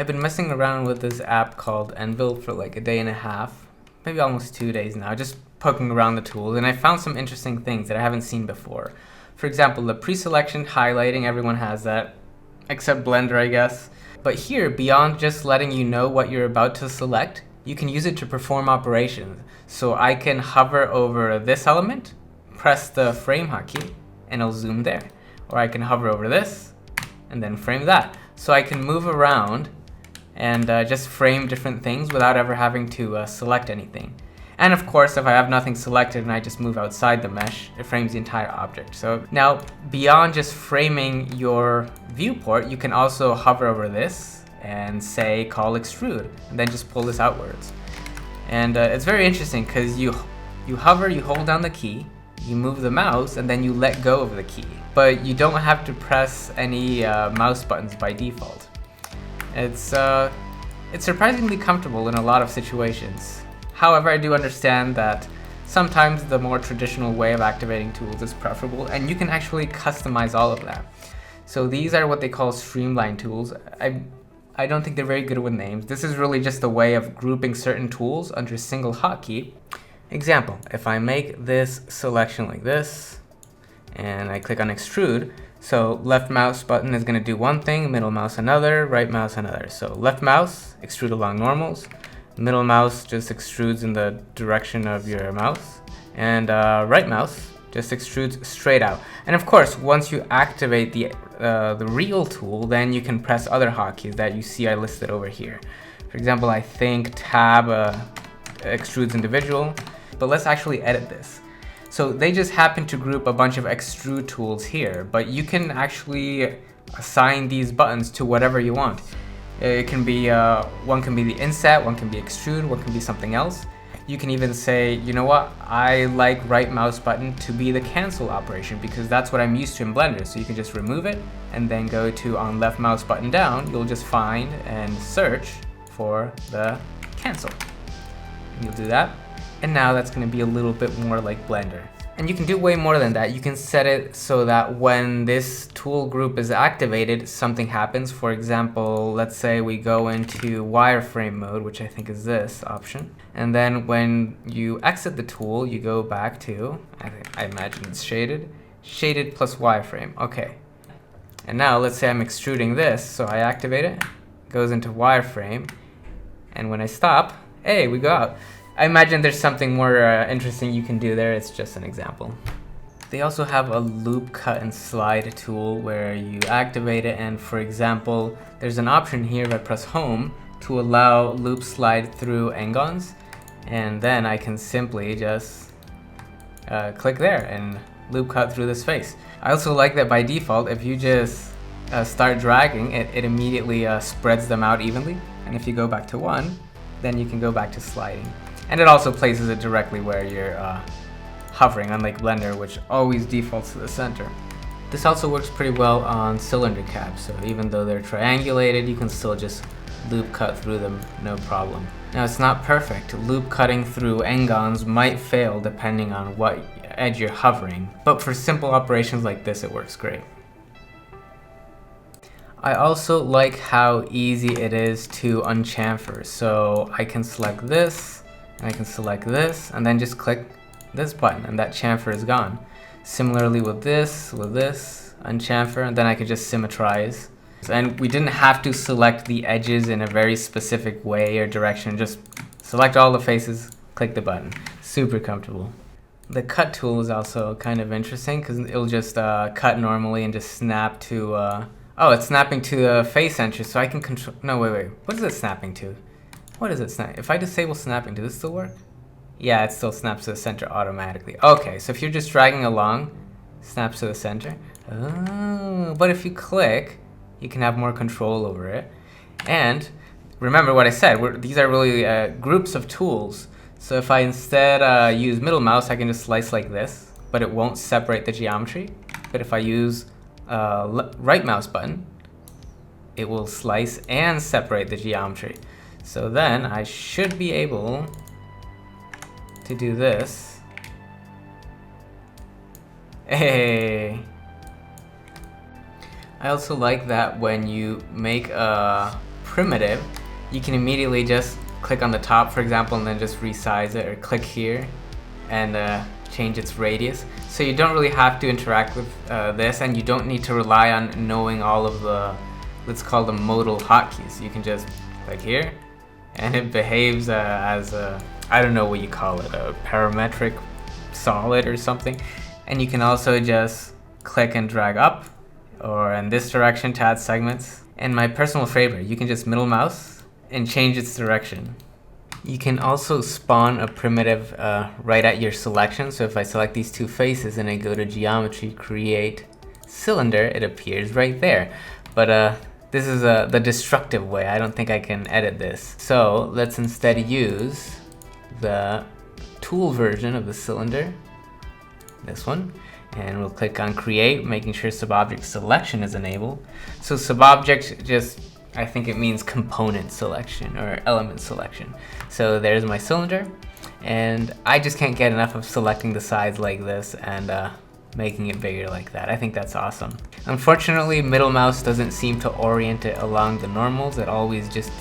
I've been messing around with this app called Anvil for like a day and a half, maybe almost 2 days now, just poking around the tools, and I found some interesting things that I haven't seen before. For example, the pre-selection highlighting, everyone has that, except Blender, I guess. But here, beyond just letting you know what you're about to select, you can use it to perform operations. So I can hover over this element, press the frame hotkey, and it'll zoom there. Or I can hover over this, and then frame that. So I can move around and just frame different things without ever having to select anything. And of course, if I have nothing selected and I just move outside the mesh, it frames the entire object. So now, beyond just framing your viewport, you can also hover over this and say call extrude, and then just pull this outwards. And it's very interesting because you hover, you hold down the key, you move the mouse, and then you let go of the key. But you don't have to press any mouse buttons by default. It's surprisingly comfortable in a lot of situations. However, I do understand that sometimes the more traditional way of activating tools is preferable, and you can actually customize all of that. So these are what they call streamline tools. I don't think they're very good with names. This is really just a way of grouping certain tools under a single hotkey. Example, if I make this selection like this, and I click on extrude, so left mouse button is going to do one thing, middle mouse another, right mouse another. So left mouse, extrude along normals, middle mouse just extrudes in the direction of your mouse, and right mouse just extrudes straight out. And of course, once you activate the real tool, then you can press other hotkeys that you see I listed over here. For example, I think tab extrudes individual, but let's actually edit this. So they just happen to group a bunch of extrude tools here, but you can actually assign these buttons to whatever you want. It can be, one can be the inset, one can be extrude, one can be something else. You can even say, you know what, I like right mouse button to be the cancel operation because that's what I'm used to in Blender. So you can just remove it and then go to on left mouse button down, you'll just find and search for the cancel. And you'll do that. And now that's going to be a little bit more like Blender. And you can do way more than that. You can set it so that when this tool group is activated, something happens. For example, let's say we go into wireframe mode, which I think is this option. And then when you exit the tool, you go back to, I imagine it's shaded plus wireframe. Okay. And now let's say I'm extruding this. So I activate it, goes into wireframe. And when I stop, hey, we go out. I imagine there's something more interesting you can do there. It's just an example. They also have a loop cut and slide tool where you activate it, and for example, there's an option here if I press home to allow loop slide through n-gons, and then I can simply just click there and loop cut through this face. I also like that by default, if you just start dragging, it immediately spreads them out evenly, and if you go back to 1, then you can go back to sliding. And it also places it directly where you're hovering, unlike Blender, which always defaults to the center. This also works pretty well on cylinder caps, so even though they're triangulated, you can still just loop cut through them, no problem. Now it's not perfect. Loop cutting through n-gons might fail depending on what edge you're hovering, but for simple operations like this, it works great. I also like how easy it is to unchamfer, so I can select this, and I can select this, and then just click this button, and that chamfer is gone. Similarly with this, unchamfer, and then I could just symmetrize. And we didn't have to select the edges in a very specific way or direction, just select all the faces, click the button. Super comfortable. The cut tool is also kind of interesting because it'll just cut normally and just snap to, oh, it's snapping to the face center, so I can control, no, wait, what is it snapping to? What is it snap? If I disable snapping, does it still work? Yeah, it still snaps to the center automatically. Okay, so if you're just dragging along, snaps to the center. Oh, but if you click, you can have more control over it. And remember what I said, these are really groups of tools. So if I instead use middle mouse, I can just slice like this, but it won't separate the geometry. But if I use right mouse button, it will slice and separate the geometry. So then I should be able to do this. Hey. I also like that when you make a primitive, you can immediately just click on the top, for example, and then just resize it, or click here and change its radius. So you don't really have to interact with this, and you don't need to rely on knowing all of the, let's call them modal hotkeys. You can just click here and it behaves as a, I don't know what you call it, a parametric solid or something. And you can also just click and drag up or in this direction to add segments. And my personal favorite, you can just middle mouse and change its direction. You can also spawn a primitive right at your selection. So if I select these two faces and I go to geometry, create cylinder, it appears right there. But this is the destructive way. I don't think I can edit this. So let's instead use the tool version of the cylinder, this one, and we'll click on create, making sure subobject selection is enabled. So subobject just, I think it means component selection or element selection. So there's my cylinder, and I just can't get enough of selecting the sides like this and making it bigger like that. I think that's awesome. Unfortunately, middle mouse doesn't seem to orient it along the normals. It always just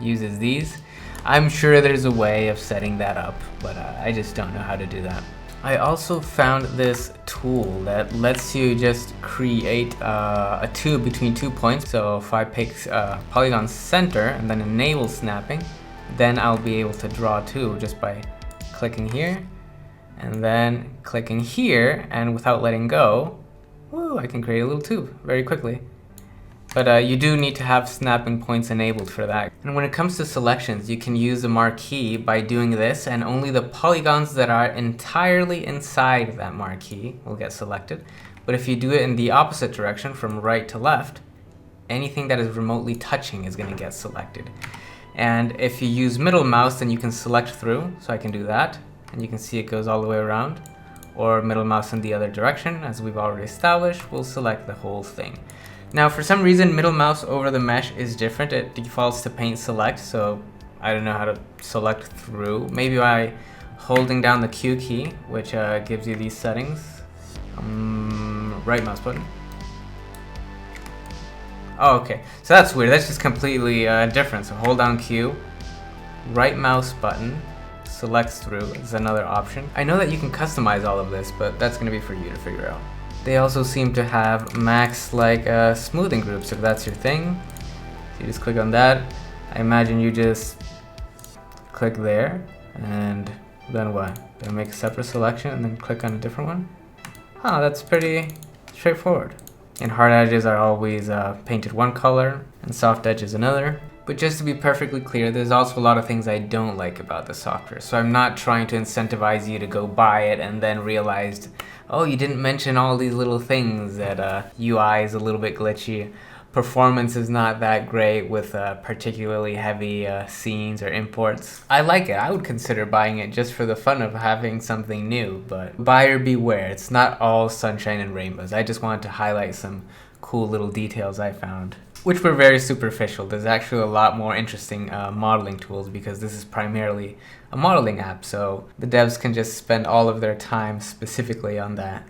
uses these. I'm sure there's a way of setting that up, but I just don't know how to do that. I also found this tool that lets you just create a tube between 2 points. So if I pick polygon center and then enable snapping, then I'll be able to draw a tube just by clicking here and then clicking here, and without letting go, woo, I can create a little tube very quickly. But you do need to have snapping points enabled for that. And when it comes to selections, you can use a marquee by doing this, and only the polygons that are entirely inside that marquee will get selected. But if you do it in the opposite direction, from right to left, anything that is remotely touching is going to get selected. And if you use middle mouse, then you can select through. So I can do that, and you can see it goes all the way around. Or middle mouse in the other direction, as we've already established, we'll select the whole thing. Now, for some reason, middle mouse over the mesh is different. It defaults to paint select, so I don't know how to select through. Maybe by holding down the Q key, which gives you these settings. Right mouse button. Oh, okay. So that's weird. That's just completely different. So hold down Q, right mouse button, selects through is another option. I know that you can customize all of this, but that's going to be for you to figure out. They also seem to have max like smoothing groups if that's your thing. So you just click on that. I imagine you just click there, and then what? Then make a separate selection and then click on a different one. Oh, that's pretty straightforward. And hard edges are always painted one color and soft edges another. But just to be perfectly clear, there's also a lot of things I don't like about the software. So I'm not trying to incentivize you to go buy it and then realize, oh, you didn't mention all these little things, that UI is a little bit glitchy, performance is not that great with particularly heavy scenes or imports. I like it. I would consider buying it just for the fun of having something new, but buyer beware. It's not all sunshine and rainbows. I just wanted to highlight some cool little details I found, which were very superficial. There's actually a lot more interesting modeling tools, because this is primarily a modeling app, so the devs can just spend all of their time specifically on that.